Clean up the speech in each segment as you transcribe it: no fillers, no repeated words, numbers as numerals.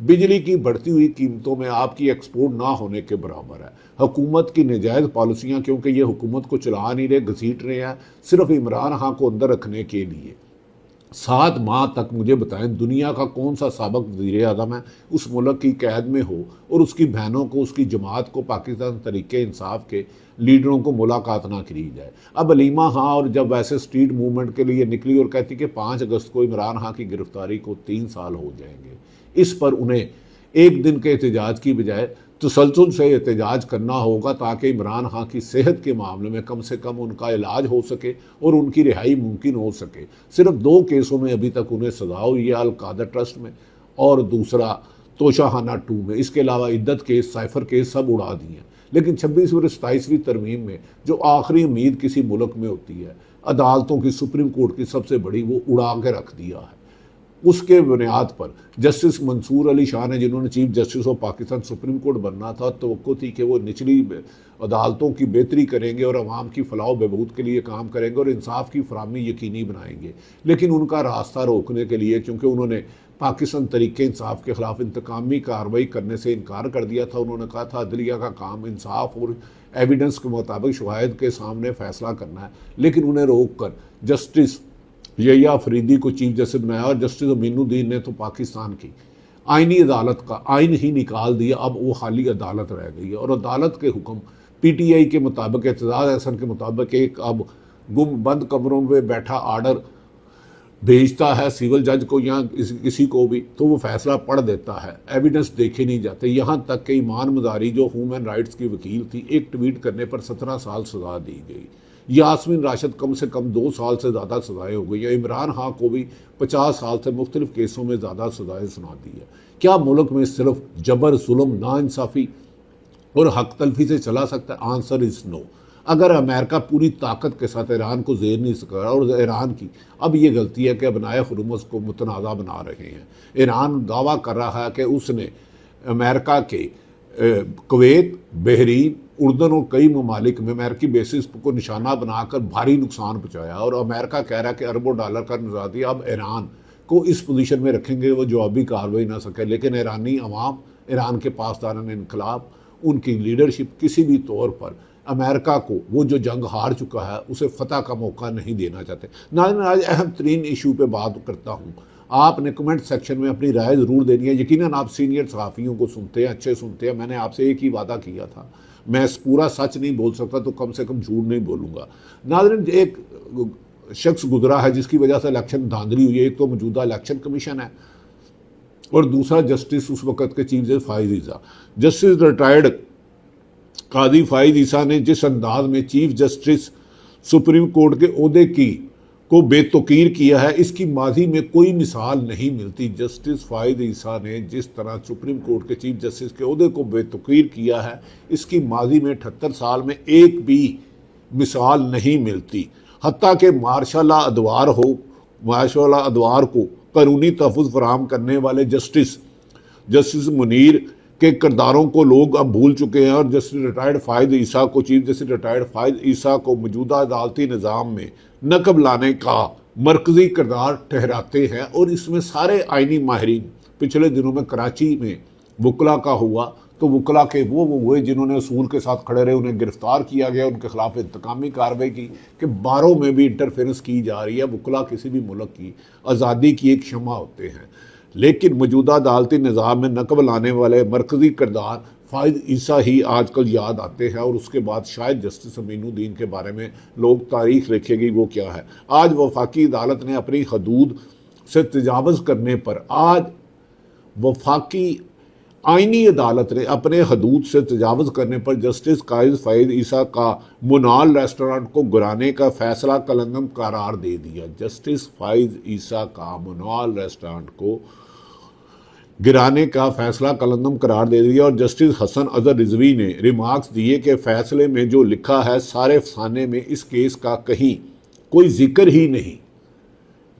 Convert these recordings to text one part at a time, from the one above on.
بجلی کی بڑھتی ہوئی قیمتوں میں آپ کی ایکسپورٹ نہ ہونے کے برابر ہے۔ حکومت کی ناجائز پالیسیاں، کیونکہ یہ حکومت کو چلا نہیں رہے، گھسیٹ رہے ہیں صرف عمران خان کو اندر رکھنے کے لیے۔ 7 ماہ تک مجھے بتائیں دنیا کا کون سا سابق وزیر اعظم ہے اس ملک کی قید میں ہو اور اس کی بہنوں کو، اس کی جماعت کو، پاکستان تحریک انصاف کے لیڈروں کو ملاقات نہ کری جائے۔ اب علیمہ خان اور جب ویسے اسٹریٹ موومنٹ کے لیے نکلی اور کہتی کہ 5 اگست کو عمران خان کی گرفتاری کو 3 سال ہو جائیں گے، اس پر انہیں ایک دن کے احتجاج کی بجائے تسلسل سے احتجاج کرنا ہوگا تاکہ عمران خان کی صحت کے معاملے میں کم سے کم ان کا علاج ہو سکے اور ان کی رہائی ممکن ہو سکے۔ صرف 2 کیسوں میں ابھی تک انہیں سزا ہوئی ہے، القادر ٹرسٹ میں اور دوسرا توشہ خانہ 2 میں۔ اس کے علاوہ عدت کیس، سائفر کیس سب اڑا دیے ہیں۔ لیکن 26ویں اور 27ویں ترمیم میں جو آخری امید کسی ملک میں ہوتی ہے، عدالتوں کی، سپریم کورٹ کی سب سے بڑی، وہ اڑا کے رکھ دیا ہے۔ اس کے بنیاد پر جسٹس منصور علی شاہ نے، جنہوں نے chief justice of Pakistan supreme court بننا تھا، توقع تھی کہ وہ نچلی عدالتوں کی بہتری کریں گے اور عوام کی فلاح و بہبود کے لیے کام کریں گے اور انصاف کی فراہمی یقینی بنائیں گے۔ لیکن ان کا راستہ روکنے کے لیے، کیونکہ انہوں نے پاکستان تحریک انصاف کے خلاف انتقامی کارروائی کرنے سے انکار کر دیا تھا، انہوں نے کہا تھا عدلیہ کا کام انصاف اور ایویڈنس کے مطابق شواہد کے سامنے فیصلہ کرنا ہے، لیکن انہیں روک کر جسٹس یحییٰ افریدی کو چیف جسٹس بنایا اور جسٹس امین الدین نے تو پاکستان کی آئینی عدالت کا آئین ہی نکال دیا۔ اب وہ خالی عدالت رہ گئی ہے اور عدالت کے حکم پی ٹی آئی کے مطابق، اعتزاز احسن کے مطابق، ایک اب بند کمروں میں بیٹھا آرڈر بھیجتا ہے سول جج کو یا کسی کو بھی، تو وہ فیصلہ پڑھ دیتا ہے، ایویڈنس دیکھے نہیں جاتے۔ یہاں تک کہ ایمان مزاری جو ہیومن رائٹس کی وکیل تھی، ایک ٹویٹ کرنے پر 17 سال سزا دی گئی۔ یاسمین راشد کم سے کم 2 سال سے زیادہ سزائیں ہو گئی ہیں۔ عمران خان کو بھی 50 سال سے مختلف کیسوں میں زیادہ سزائیں سنا دی ہے۔ کیا ملک میں صرف جبر، ظلم، ناانصافی اور حق تلفی سے چلا سکتا ہے؟ آنسر از نو۔ اگر امریکہ پوری طاقت کے ساتھ ایران کو زیر نہیں سکا، اور ایران کی اب یہ غلطی ہے کہ ابنائے حرمز کو متنازع بنا رہے ہیں۔ ایران دعویٰ کر رہا ہے کہ اس نے امریکہ کے کویت، بحرین، اردن اور کئی ممالک میں امریکی بیسز کو نشانہ بنا کر بھاری نقصان پہنچایا، اور امریکہ کہہ رہا ہے کہ اربوں ڈالر کا نظریہ اب ایران کو اس پوزیشن میں رکھیں گے وہ جوابی کارروائی نہ سکے۔ لیکن ایرانی عوام، ایران کے پاسداران انقلاب، ان کی لیڈرشپ کسی بھی طور پر امریکہ کو وہ جو جنگ ہار چکا ہے اسے فتح کا موقع نہیں دینا چاہتے۔ ناظرین، آج اہم ترین ایشو پہ بات کرتا ہوں۔ آپ نے کمنٹ سیکشن میں اپنی رائے ضرور دینی ہے۔ یقیناً آپ سینئر صحافیوں کو سنتے ہیں، اچھے سنتے ہیں۔ میں نے آپ سے ایک ہی وعدہ کیا تھا، میں پورا سچ نہیں بول سکتا تو کم سے کم جھوٹ نہیں بولوں گا۔ ناظرین، ایک شخص گزرا ہے جس کی وجہ سے الیکشن دھاندلی ہوئی ہے۔ ایک تو موجودہ الیکشن کمیشن ہے اور دوسرا جسٹس اس وقت کے چیف جسٹس فائز عیسیٰ۔ جسٹس ریٹائرڈ قاضی فائز عیسیٰ نے جس انداز میں چیف جسٹس سپریم کورٹ کے عہدے کو بے توقیر کیا ہے، اس کی ماضی میں کوئی مثال نہیں ملتی۔ جسٹس فائز عیسیٰ نے جس طرح سپریم کورٹ کے چیف جسٹس کے عہدے کو بے توقیر کیا ہے، اس کی ماضی میں 78 سال میں ایک بھی مثال نہیں ملتی۔ حتیٰ کہ مارشاء اللہ ادوار کو قانونی تحفظ فراہم کرنے والے جسٹس منیر کے کرداروں کو لوگ اب بھول چکے ہیں، اور جسٹس ریٹائرڈ فائز عیسیٰ کو، چیف جسٹس ریٹائرڈ فائز عیسیٰ کو موجودہ عدالتی نظام میں نقب لانے کا مرکزی کردار ٹھہراتے ہیں۔ اور اس میں سارے آئینی ماہرین، پچھلے دنوں میں کراچی میں وکلا کا ہوا تو وکلا کے وہ ہوئے جنہوں نے اصول کے ساتھ کھڑے رہے، انہیں گرفتار کیا گیا، ان کے خلاف انتقامی کارروائی کی کہ باروں میں بھی انٹرفیرنس کی جا رہی ہے۔ وکلا کسی بھی ملک کی آزادی کی ایک شمع ہوتے ہیں، لیکن موجودہ عدالتی نظام میں نقب لانے والے مرکزی کردار فائز عیسیٰ ہی آج کل یاد آتے ہیں، اور اس کے بعد شاید جسٹس امین الدین کے بارے میں لوگ تاریخ لکھے گی وہ کیا ہے۔ آج وفاقی عدالت نے اپنی حدود سے تجاوز کرنے پر، آج وفاقی آئینی عدالت نے اپنے حدود سے تجاوز کرنے پر جسٹس قائد فائز عیسیٰ کا مونال ریسٹورانٹ کو گرانے کا فیصلہ کلندم قرار دے دیا۔ جسٹس فائز عیسیٰ کا مونال ریسٹورانٹ کو گرانے کا فیصلہ کلندم قرار دے دیا، اور جسٹس حسن اظہر رضوی نے ریمارکس دیے کہ فیصلے میں جو لکھا ہے سارے افسانے میں اس کیس کا کہیں کوئی ذکر ہی نہیں۔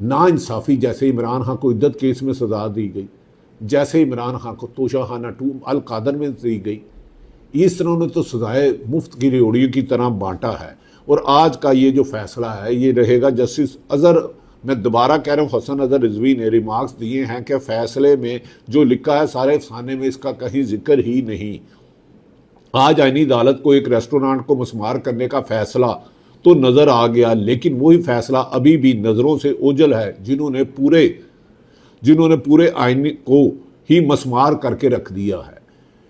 ناانصافی، جیسے عمران خان کو عدت کیس میں سزا دی گئی، جیسے عمران خان کو توشہ خانہ 2 القادر میں دی گئی، اس طرح انہوں نے تو سزائے مفت کی ریوڑیوں کی طرح بانٹا ہے۔ اور آج کا یہ جو فیصلہ ہے یہ رہے گا جسٹس اظہر میں دوبارہ کہہ رہا ہوں، حسن اظہر رضوی نے ریمارکس دیے ہیں کہ فیصلے میں جو لکھا ہے سارے افسانے میں اس کا کہیں ذکر ہی نہیں۔ آج آئینی عدالت کو ایک ریسٹورانٹ کو مسمار کرنے کا فیصلہ تو نظر آ گیا، لیکن وہی فیصلہ ابھی بھی نظروں سے اوجھل ہے جنہوں نے پورے آئین کو ہی مسمار کر کے رکھ دیا ہے۔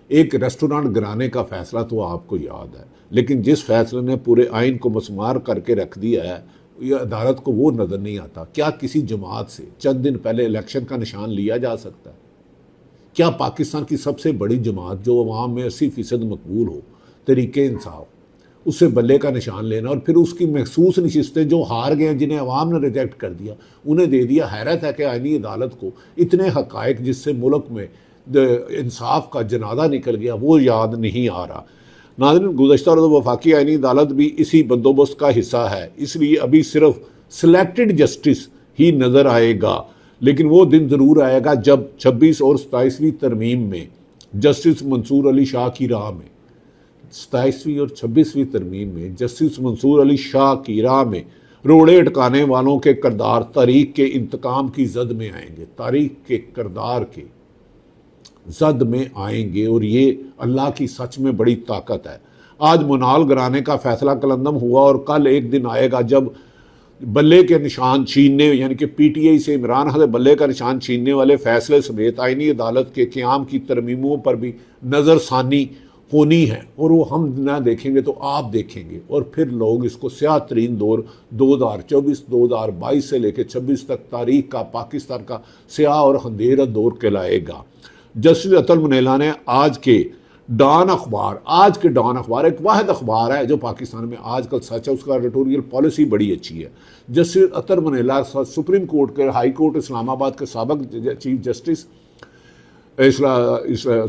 ایک ریسٹورانٹ گرانے کا فیصلہ تو آپ کو یاد ہے، لیکن جس فیصلے نے پورے آئین کو مسمار کر کے رکھ دیا ہے، یہ عدالت کو وہ نظر نہیں آتا۔ کیا کسی جماعت سے چند دن پہلے الیکشن کا نشان لیا جا سکتا ہے؟ کیا پاکستان کی سب سے بڑی جماعت جو عوام میں 80% مقبول ہو، تحریک انصاف، اس سے بلے کا نشان لینا اور پھر اس کی محسوس نشستیں جو ہار گئے ہیں، جنہیں عوام نے ریجیکٹ کر دیا، انہیں دے دیا؟ حیرت ہے کہ آئینی عدالت کو اتنے حقائق جس سے ملک میں انصاف کا جنازہ نکل گیا وہ یاد نہیں آ رہا۔ ناظرین، گزشتہ روز وفاقی آئینی عدالت بھی اسی بندوبست کا حصہ ہے، اس لیے ابھی صرف سلیکٹڈ جسٹس ہی نظر آئے گا، لیکن وہ دن ضرور آئے گا جب 26 اور 27ویں ترمیم میں جسٹس منصور علی شاہ کی راہ میں 27ویں اور 26ویں ترمیم میں جسٹس منصور علی شاہ کی راہ میں روڑے اٹکانے والوں کے کردار تاریخ کے انتقام کی زد میں آئیں گے، تاریخ کے کردار کے زد میں آئیں گے، اور یہ اللہ کی سچ میں بڑی طاقت ہے۔ آج منال گرانے کا فیصلہ کلندم ہوا، اور کل ایک دن آئے گا جب بلے کے نشان چھیننے، یعنی کہ پی ٹی آئی سے عمران خان سے بلے کا نشان چھیننے والے فیصلے سمیت آئینی عدالت کے قیام کی ترمیموں پر بھی نظر ثانی ہونی ہے، اور وہ ہم نہ دیکھیں گے تو آپ دیکھیں گے، اور پھر لوگ اس کو سیاہ ترین دور 2024 2022 سے لے کے 26 تک تاریخ کا، پاکستان کا سیاہ اور اندھیرا دور کہلائے گا۔ جسٹس اطہر منیلا نے آج کے ڈان اخبار ایک واحد اخبار ہے جو پاکستان میں آج کل سچ ہے، اس کا ایڈیٹوریل پالیسی بڑی اچھی ہے۔ جسٹس اطہر منیلا سپریم کورٹ کے ہائی کورٹ اسلام آباد کے سابق چیف جسٹس،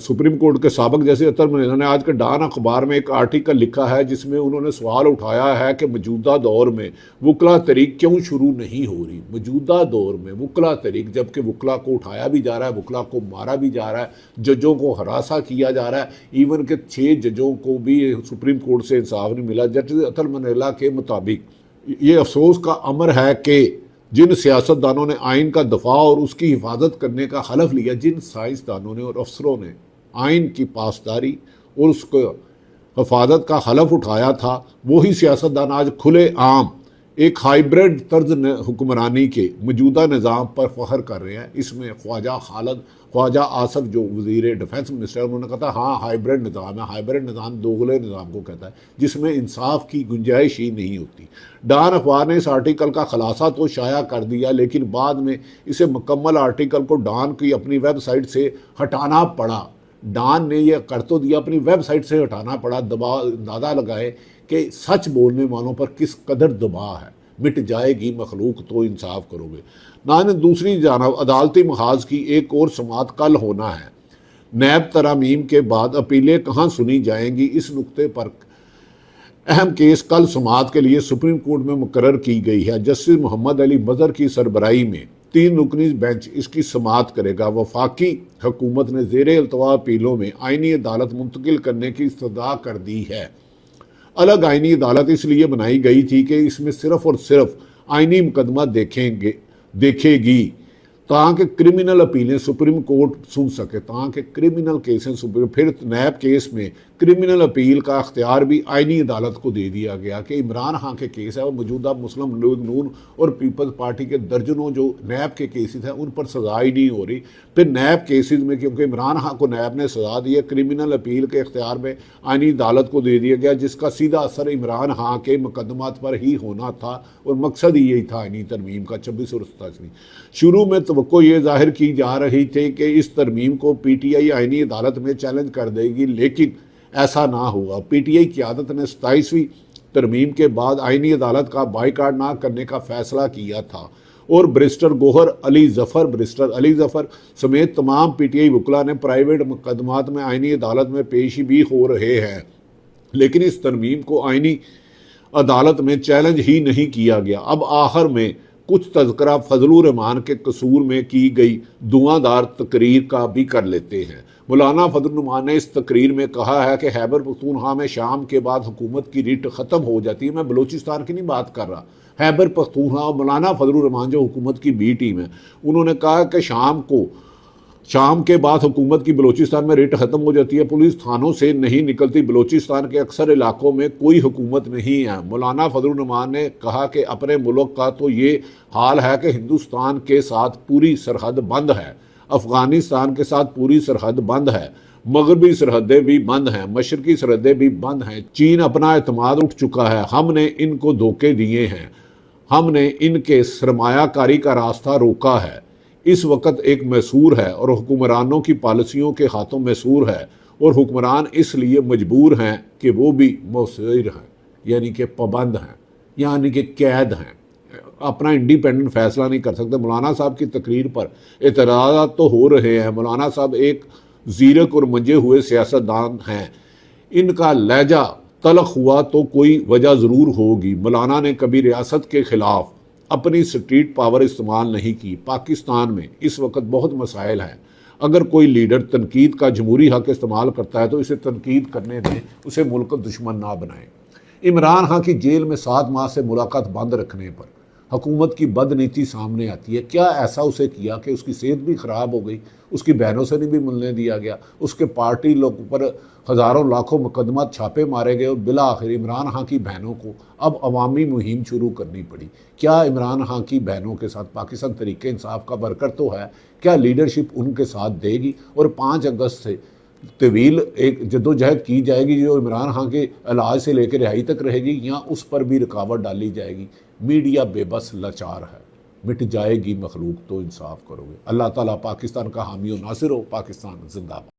سپریم کورٹ کے سابق جیسے اطہر منیلا نے آج کے ڈان اخبار میں ایک آرٹیکل لکھا ہے جس میں انہوں نے سوال اٹھایا ہے کہ موجودہ دور میں وکلا تحریک کیوں شروع نہیں ہو رہی۔ موجودہ دور میں وکلا تحریک، جبکہ وکلا کو اٹھایا بھی جا رہا ہے، وکلا کو مارا بھی جا رہا ہے، ججوں کو ہراساں کیا جا رہا ہے، ایون کہ 6 ججوں کو بھی سپریم کورٹ سے انصاف نہیں ملا۔ جسٹس اطہر منیلا کے مطابق یہ افسوس کا امر ہے کہ جن سیاستدانوں نے آئین کا دفاع اور اس کی حفاظت کرنے کا حلف لیا، جن سائنسدانوں نے اور افسروں نے آئین کی پاسداری اور اس کو حفاظت کا حلف اٹھایا تھا، وہی سیاستدان آج کھلے عام ایک ہائیبریڈ طرز حکمرانی کے موجودہ نظام پر فخر کر رہے ہیں۔ اس میں خواجہ آصف جو وزیر ڈیفنس منسٹر، انہوں نے کہا تھا ہاں ہائیبریڈ نظام ہے۔ ہائیبریڈ نظام دوغلے نظام کو کہتا ہے جس میں انصاف کی گنجائش ہی نہیں ہوتی۔ ڈان اخبار نے اس آرٹیکل کا خلاصہ تو شائع کر دیا، لیکن بعد میں اسے مکمل آرٹیکل کو ڈان کی اپنی ویب سائٹ سے ہٹانا پڑا۔ ڈان نے یہ کر تو دیا، اپنی ویب سائٹ سے ہٹانا پڑا۔ اندازہ لگائے کہ سچ بولنے والوں پر کس قدر دباؤ ہے۔ مٹ جائے گی مخلوق تو انصاف کرو گے۔ دوسری جانب عدالتی محاذ کی ایک اور سماعت کل ہونا ہے۔ نیب ترامیم کے بعد اپیلیں کہاں سنی جائیں گی، اس نقطے پر اہم کیس کل سماعت کے لیے سپریم کورٹ میں مقرر کی گئی ہے۔ جسٹس محمد علی مظہر کی سربراہی میں 3 رکنی بینچ اس کی سماعت کرے گا۔ وفاقی حکومت نے زیر التوا اپیلوں میں آئینی عدالت منتقل کرنے کی استدعا کر دی ہے۔ الگ آئینی عدالت اس لیے بنائی گئی تھی کہ اس میں صرف اور صرف آئینی مقدمہ دیکھے گی تاکہ کرمنل اپیلیں سپریم کورٹ سن سکے، تاکہ کرمنل کیسیں پھر نیب کیس میں کرمنل اپیل کا اختیار بھی آئینی عدالت کو دے دیا گیا کہ عمران خان کے کیس ہے وہ موجودہ مسلم لیگ نون اور پیپلز پارٹی کے درجنوں جو نیب کے کیسز ہیں ان پر سزا ہی نہیں ہو رہی۔ پھر نیب کیسز میں کیونکہ عمران خان کو نیب نے سزا دی ہے، کرمنل اپیل کے اختیار میں آئینی عدالت کو دے دیا گیا، جس کا سیدھا اثر عمران خان کے مقدمات پر ہی ہونا تھا، اور مقصد ہی یہی تھا آئینی ترمیم کا 26 اور 27۔ شروع میں توقع یہ ظاہر کی جا رہی تھی کہ اس ترمیم کو پی ٹی آئی آئینی عدالت میں چیلنج کر دے گی، لیکن ایسا نہ ہوا۔ پی ٹی آئی قیادت نے 27ویں ترمیم کے بعد آئینی عدالت کا بائیکاٹ نہ کرنے کا فیصلہ کیا تھا، اور برسٹر علی ظفر سمیت تمام پی ٹی آئی وکلاء نے پرائیویٹ مقدمات میں آئینی عدالت میں پیش بھی ہو رہے ہیں، لیکن اس ترمیم کو آئینی عدالت میں چیلنج ہی نہیں کیا گیا۔ اب آخر میں کچھ تذکرہ فضل الرحمان کے قصور میں کی گئی دعاں دار تقریر کا بھی کر لیتے ہیں۔ مولانا فضل الرحمان نے اس تقریر میں کہا ہے کہ خیبر پختونخوا میں شام کے بعد حکومت کی ریٹ ختم ہو جاتی ہے۔ میں بلوچستان کی نہیں بات کر رہا، خیبر پختونخوا اور مولانا فضل الرحمان جو حکومت کی بی ٹیم ہے، انہوں نے کہا کہ شام کے بعد حکومت کی بلوچستان میں ریٹ ختم ہو جاتی ہے، پولیس تھانوں سے نہیں نکلتی، بلوچستان کے اکثر علاقوں میں کوئی حکومت نہیں ہے۔ مولانا فضل الرحمان نے کہا کہ اپنے ملک کا تو یہ حال ہے کہ ہندوستان کے ساتھ پوری سرحد بند ہے، افغانستان کے ساتھ پوری سرحد بند ہے، مغربی سرحدیں بھی بند ہیں، مشرقی سرحدیں بھی بند ہیں، چین اپنا اعتماد اٹھ چکا ہے، ہم نے ان کو دھوکے دیے ہیں، ہم نے ان کے سرمایہ کاری کا راستہ روکا ہے، اس وقت ایک محصور ہے اور حکمرانوں کی پالیسیوں کے ہاتھوں محصور ہے، اور حکمران اس لیے مجبور ہیں کہ وہ بھی مؤثر ہیں، یعنی کہ پابند ہیں، یعنی کہ قید ہیں، اپنا انڈیپینڈنٹ فیصلہ نہیں کر سکتے۔ مولانا صاحب کی تقریر پر اعتراضات تو ہو رہے ہیں، مولانا صاحب ایک زیرک اور منجے ہوئے سیاستدان ہیں، ان کا لہجہ تلخ ہوا تو کوئی وجہ ضرور ہوگی۔ مولانا نے کبھی ریاست کے خلاف اپنی سٹریٹ پاور استعمال نہیں کی۔ پاکستان میں اس وقت بہت مسائل ہیں، اگر کوئی لیڈر تنقید کا جمہوری حق استعمال کرتا ہے تو اسے تنقید کرنے دیں، اسے ملک کا دشمن نہ بنائیں۔ عمران خان کی جیل میں 7 ماہ سے ملاقات بند رکھنے پر حکومت کی بدنیتی سامنے آتی ہے۔ کیا ایسا اسے کیا کہ اس کی صحت بھی خراب ہو گئی، اس کی بہنوں سے نہیں بھی ملنے دیا گیا، اس کے پارٹی لوگوں پر ہزاروں لاکھوں مقدمات چھاپے مارے گئے، اور بالآخر عمران خان کی بہنوں کو اب عوامی مہم شروع کرنی پڑی۔ کیا عمران خان کی بہنوں کے ساتھ پاکستان تحریک انصاف کا ورکر تو ہے، کیا لیڈرشپ ان کے ساتھ دے گی؟ اور 5 اگست سے طویل ایک جدوجہد کی جائے گی جو عمران خان کے علاج سے لے کے رہائی تک رہے گی، یا اس پر بھی رکاوٹ ڈالی جائے گی؟ میڈیا بے بس لاچار ہے، مٹ جائے گی مخلوق تو انصاف کرو گے۔ اللہ تعالیٰ پاکستان کا حامی و ناصر ہو۔ پاکستان زندہ باد۔